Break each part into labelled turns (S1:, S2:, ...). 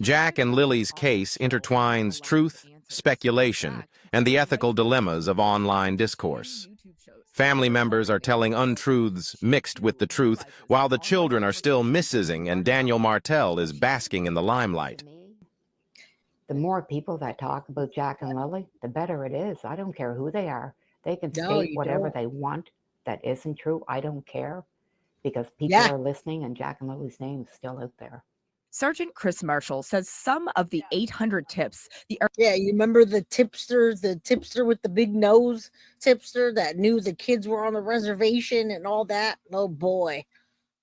S1: Jack and Lily's case intertwines truth, speculation, and the ethical dilemmas of online discourse. Family members are telling untruths mixed with the truth, while the children are still missing and Daniel Martell is basking in the limelight.
S2: The more people that talk about Jack and Lily, the better it is. I don't care who they are. They can state whatever they want that isn't true. I don't care, because people are listening and Jack and Lily's name is still out there.
S3: Sergeant Chris Marshall says some of the 800 tips.
S4: You remember the tipster with the big nose tipster that knew the kids were on the reservation and all that? Oh boy.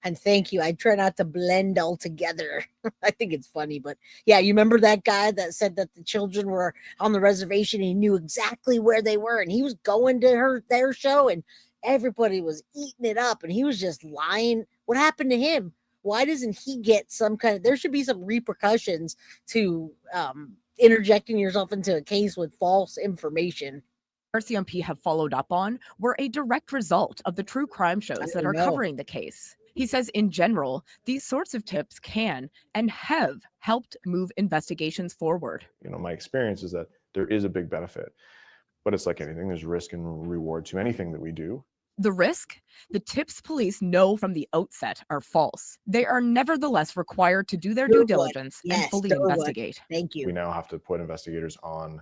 S4: And thank you. I try not to blend all together. I think it's funny, but yeah, you remember that guy that said that the children were on the reservation and he knew exactly where they were, and he was going to their show and everybody was eating it up and he was just lying. What happened to him? Why doesn't he get some kind of, there should be some repercussions to interjecting yourself into a case with false information.
S3: RCMP have followed up on were a direct result of the true crime shows that are covering the case. He says in general, these sorts of tips can and have helped move investigations forward.
S5: My experience is that there is a big benefit, but it's like anything, there's risk and reward to anything that we do.
S3: The risk? The tips police know from the outset are false. They are nevertheless required to do their due diligence and fully investigate.
S4: Thank you.
S5: We now have to put investigators on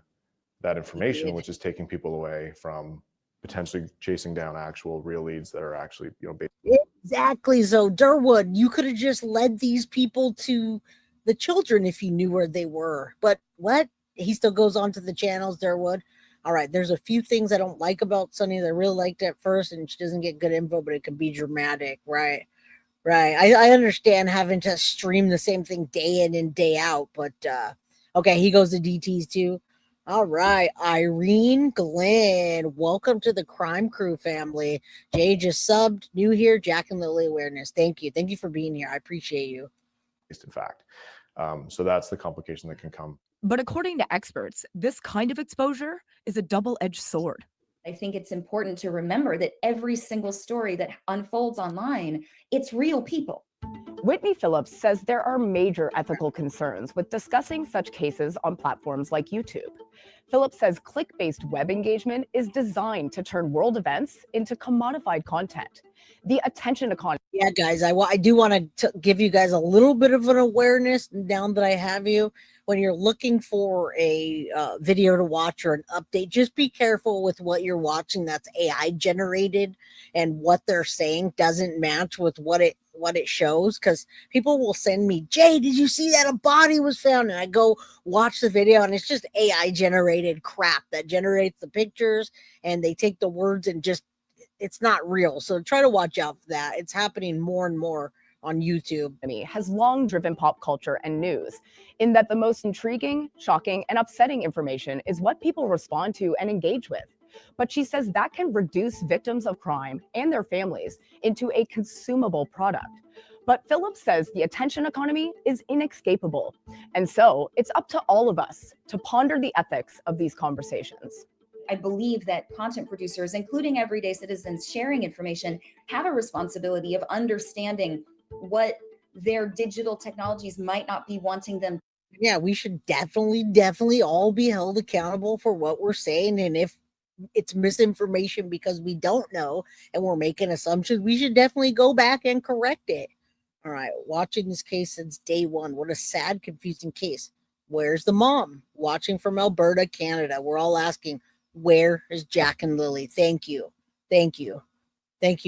S5: that information, which is taking people away from potentially chasing down actual real leads that are actually,
S4: Exactly. So Durwood, you could have just led these people to the children if you knew where they were. But what? He still goes on to the channels, Durwood. All right, there's a few things I don't like about Sunny that I really liked at first, and she doesn't get good info, but it can be dramatic, right? I understand having to stream the same thing day in and day out, but okay, he goes to DTs too. All right, Irene Glenn, welcome to the Crime Crew family. Jay just subbed, new here, Jack and Lily Awareness. Thank you for being here. I appreciate you.
S5: In fact, so that's the complication that can come.
S3: But according to experts, this kind of exposure is a double-edged sword.
S6: I think it's important to remember that every single story that unfolds online, it's real people.
S7: Whitney Phillips says there are major ethical concerns with discussing such cases on platforms like YouTube. Phillips says click-based web engagement is designed to turn world events into commodified content. The attention economy.
S4: Yeah, guys, I do want to give you guys a little bit of an awareness now that I have you. When you're looking for a video to watch or an update, just be careful with what you're watching that's AI generated and what they're saying doesn't match with what it shows, because people will send me, Jay, did you see that a body was found? And I go watch the video and it's just AI generated crap that generates the pictures and they take the words and just, it's not real. So try to watch out for that. It's happening more and more on YouTube.
S7: Has long driven pop culture and news, in that the most intriguing, shocking, and upsetting information is what people respond to and engage with. But she says that can reduce victims of crime and their families into a consumable product. But Phillips says the attention economy is inescapable. And so it's up to all of us to ponder the ethics of these conversations.
S6: I believe that content producers, including everyday citizens sharing information, have a responsibility of understanding what their digital technologies might not be wanting them.
S4: Yeah, we should definitely all be held accountable for what we're saying. And if it's misinformation because we don't know and we're making assumptions, we should definitely go back and correct it. All right, watching this case since day one. What a sad, confusing case. Where's the mom? Watching from Alberta, Canada. We're all asking, where is Jack and Lily? Thank you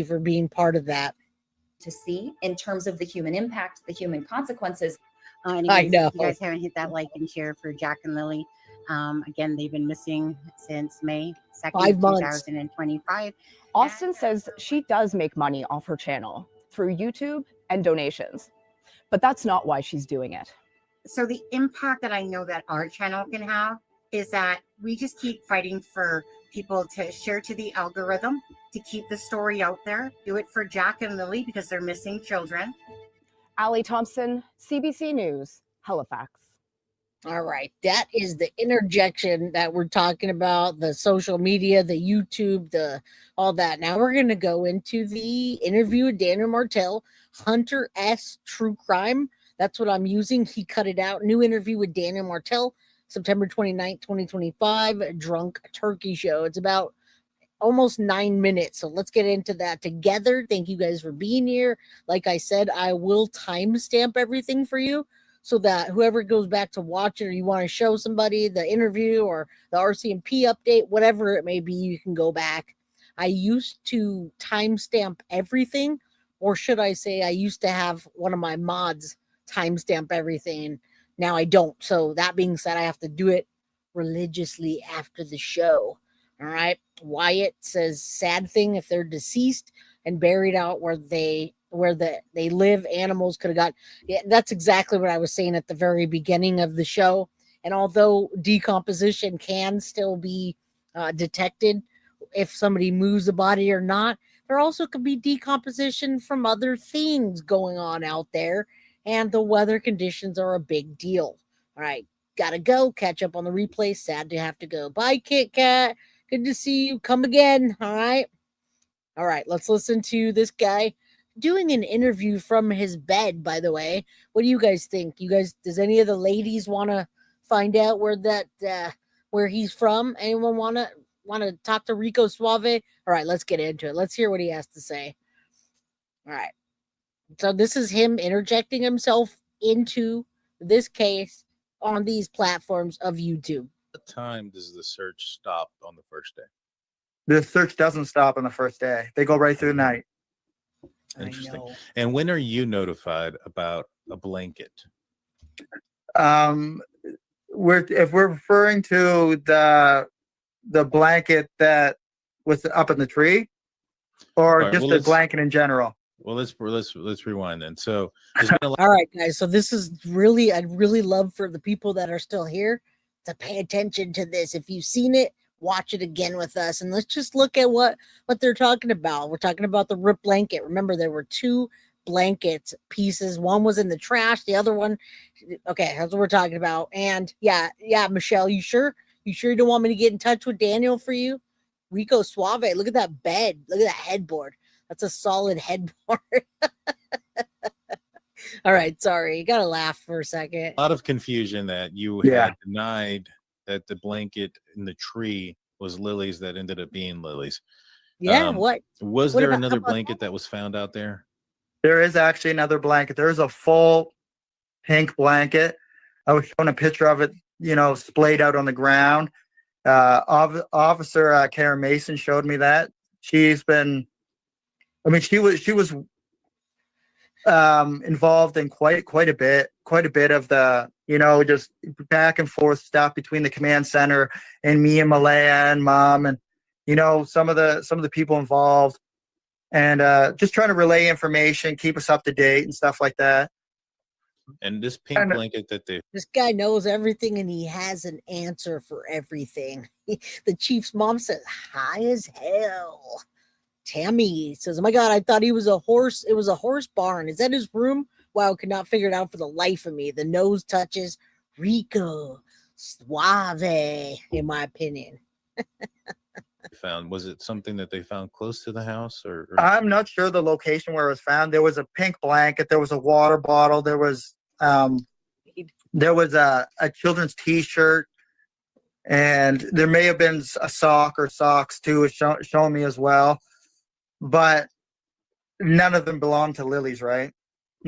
S4: for being part of that.
S6: To see in terms of the human impact, the human consequences.
S4: I know.
S8: If you guys haven't hit that like and share for Jack and Lily. Again, they've been missing since May 2nd, 2025.
S7: Austin says she does make money off her channel through YouTube and donations, but that's not why she's doing it.
S8: So the impact that I know that our channel can have is that we just keep fighting for people to share to the algorithm, to keep the story out there, do it for Jack and Lily because they're missing children.
S7: Allie Thompson, CBC News, Halifax.
S4: All right, that is the interjection that we're talking about, the social media, the YouTube, all that. Now we're going to go into the interview with Daniel Martell, Hunter S. True Crime. That's what I'm using. He cut it out. New interview with Daniel Martell, September 29th, 2025, Drunk Turkey Show. It's about almost 9 minutes. So let's get into that together. Thank you guys for being here. Like I said, I will timestamp everything for you so that whoever goes back to watch it, or you want to show somebody the interview or the RCMP update, whatever it may be, you can go back. I used to timestamp everything, or should I say I used to have one of my mods timestamp everything. Now I don't. So that being said, I have to do it religiously after the show. All right. Wyatt says sad thing if they're deceased and buried out where they live, animals could have got. Yeah, that's exactly what I was saying at the very beginning of the show. And although decomposition can still be detected if somebody moves the body or not, there also could be decomposition from other things going on out there. And the weather conditions are a big deal. All right. Gotta go. Catch up on the replay. Sad to have to go. Bye, Kit Kat. Good to see you. Come again. All right. All right. Let's listen to this guy doing an interview from his bed, by the way. What do you guys think? Does any of the ladies want to find out where he's from? Anyone want to talk to Rico Suave? All right. Let's get into it. Let's hear what he has to say. All right. So this is him interjecting himself into this case on these platforms of YouTube.
S9: What time does the search stop on the first day?
S10: The search doesn't stop on the first day. They go right through the night.
S9: Interesting. And when are you notified about a blanket?
S10: If we're referring to the blanket that was up in the tree, or
S9: All right,
S10: just
S9: well,
S10: the blanket in general.
S9: Well, let's rewind then. So there's been a lot.
S4: All right, guys. So this is really, I'd really love for the people that are still here to pay attention to this. If you've seen it, watch it again with us, and let's just look at what they're talking about. We're talking about the ripped blanket. Remember, there were two blanket pieces. One was in the trash. The other one, okay, that's what we're talking about. And yeah, Michelle, you sure you don't want me to get in touch with Daniel for you? Rico Suave, look at that bed. Look at that headboard. That's a solid headboard. All right, sorry. You gotta laugh for a second.
S9: A lot of confusion that you had denied that the blanket in the tree was lilies that ended up being lilies.
S4: Yeah, what?
S9: Was there another blanket that was found out there?
S10: There is actually another blanket. There's a full pink blanket. I was showing a picture of it, splayed out on the ground. Officer Karen Mason showed me that. She was involved in quite a bit of the, just back and forth stuff between the command center and me and Malaya and Mom and, some of the people involved, and just trying to relay information, keep us up to date and stuff like that.
S9: And this pink blanket that
S4: this guy knows everything and he has an answer for everything. The chief's mom says, high as hell. Tammy says, oh my God, I thought he was a horse. It was a horse barn. Is that his room? Wow, could not figure it out for the life of me. The nose touches Rico Suave, in my opinion.
S9: was it something that they found close to the house or?
S10: I'm not sure the location where it was found. There was a pink blanket. There was a water bottle. There was a children's T-shirt, and there may have been a sock or socks too, showing me as well. But none of them belonged to Lily's, right?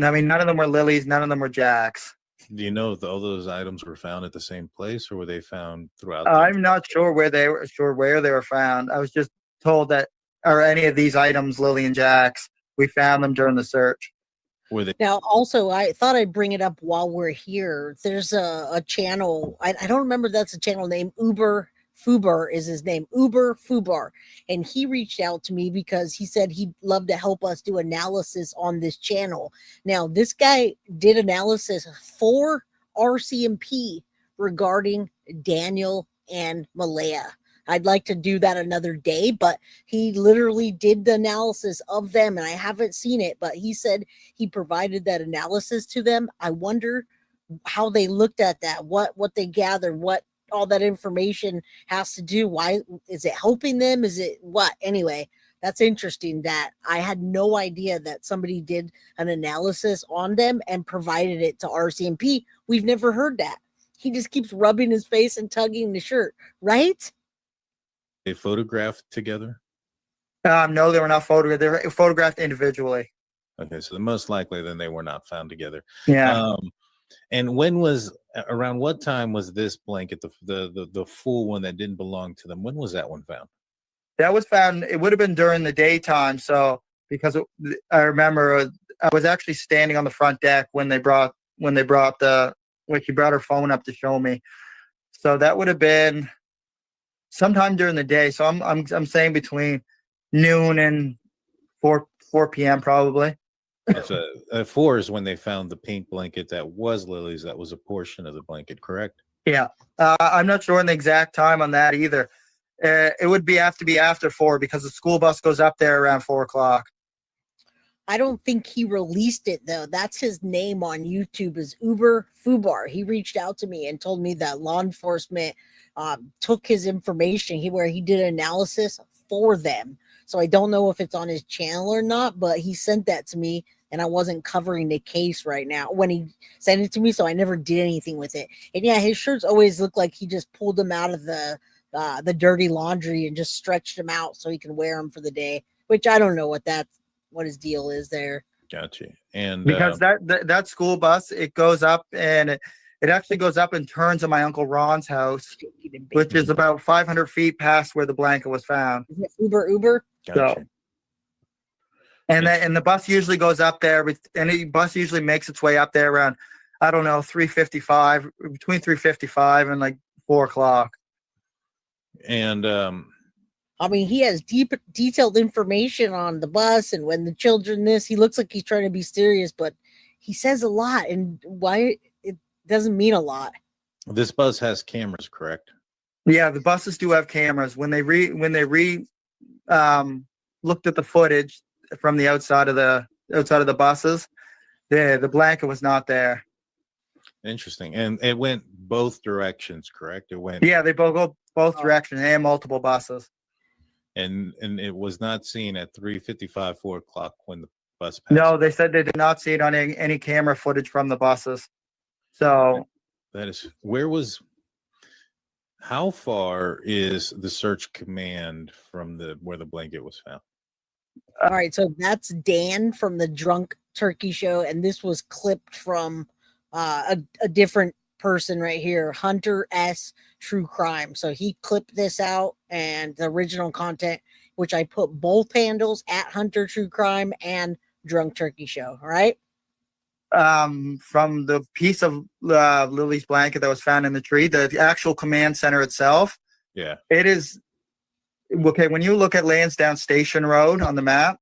S10: I mean, none of them were Lily's. None of them were Jack's.
S9: Do you know if all those items were found at the same place, or were they found throughout?
S10: I'm not sure where they were found. I was just told that, or any of these items, Lily and Jack's, we found them during the search.
S9: Were they?
S4: Now, also, I thought I'd bring it up while we're here. There's a channel. I don't remember if that's a channel name. Uber Fubar is his name. Uber Fubar. And he reached out to me because he said he'd love to help us do analysis on this channel. Now, this guy did analysis for RCMP regarding Daniel and Malaya. I'd like to do that another day, but he literally did the analysis of them, and I haven't seen it, but he said he provided that analysis to them. I wonder how they looked at that, what they gathered, what all that information has to do. Why is it helping them? Is it what? Anyway, That's interesting that I had no idea that somebody did an analysis on them and provided it to RCMP. We've never heard that. He just keeps rubbing his face and tugging the shirt, right?
S9: They photographed together?
S10: No, they were not photographed. They were photographed individually.
S9: Okay, so most likely then they were not found together.
S10: Yeah.
S9: And around what time was this blanket, the full one that didn't belong to them? When was that one found?
S10: That was found, it would have been during the daytime. So, because I remember I was actually standing on the front deck when she brought her phone up to show me. So that would have been sometime during the day. So I'm saying between noon and 4 p.m. probably.
S9: So 4 is when they found the pink blanket that was Lily's. That was a portion of the blanket, correct?
S10: Yeah. I'm not sure on the exact time on that either. It would have to be after 4 because the school bus goes up there around 4 o'clock.
S4: I don't think he released it though. That's his name on YouTube is Uber Fubar. He reached out to me and told me that law enforcement took his information where he did analysis for them. So I don't know if it's on his channel or not, but he sent that to me and I wasn't covering the case right now when he sent it to me. So I never did anything with it. And yeah, his shirts always look like he just pulled them out of the dirty laundry and just stretched them out so he can wear them for the day, which I don't know what his deal is there.
S9: Gotcha. And
S10: because that school bus, it goes up and it actually goes up and turns on my Uncle Ron's house, which is about 500 feet past where the blanket was found.
S4: Is it Uber?
S9: Gotcha.
S10: So, and the bus usually goes up there, and the bus usually makes its way up there around, I don't know, 3:55, between 3:55 and like 4 o'clock.
S9: And
S4: I mean, he has detailed information on the bus and when the children he looks like he's trying to be serious, but he says a lot, and why it doesn't mean a lot.
S9: This bus has cameras, correct?
S10: Yeah, the buses do have cameras. When they looked at the footage from the outside of the buses, the blanket was not there.
S9: Interesting. And it went both directions, correct? It went.
S10: Yeah, they both go both directions and multiple buses.
S9: And it was not seen at 3:55, 4 o'clock when the bus passed.
S10: No, they said they did not see it on any camera footage from the buses. So
S9: that is how far is the search command from where the blanket was found?
S4: All right, so that's Dan from the Drunk Turkey Show, and this was clipped from a different person right here, Hunter S. True Crime. So he clipped this out, and the original content, which I put both handles at Hunter True Crime and Drunk Turkey Show. All right.
S10: From the piece of Lily's blanket that was found in the tree, the actual command center itself.
S9: Yeah.
S10: It is okay. When you look at Lansdowne Station Road on the map,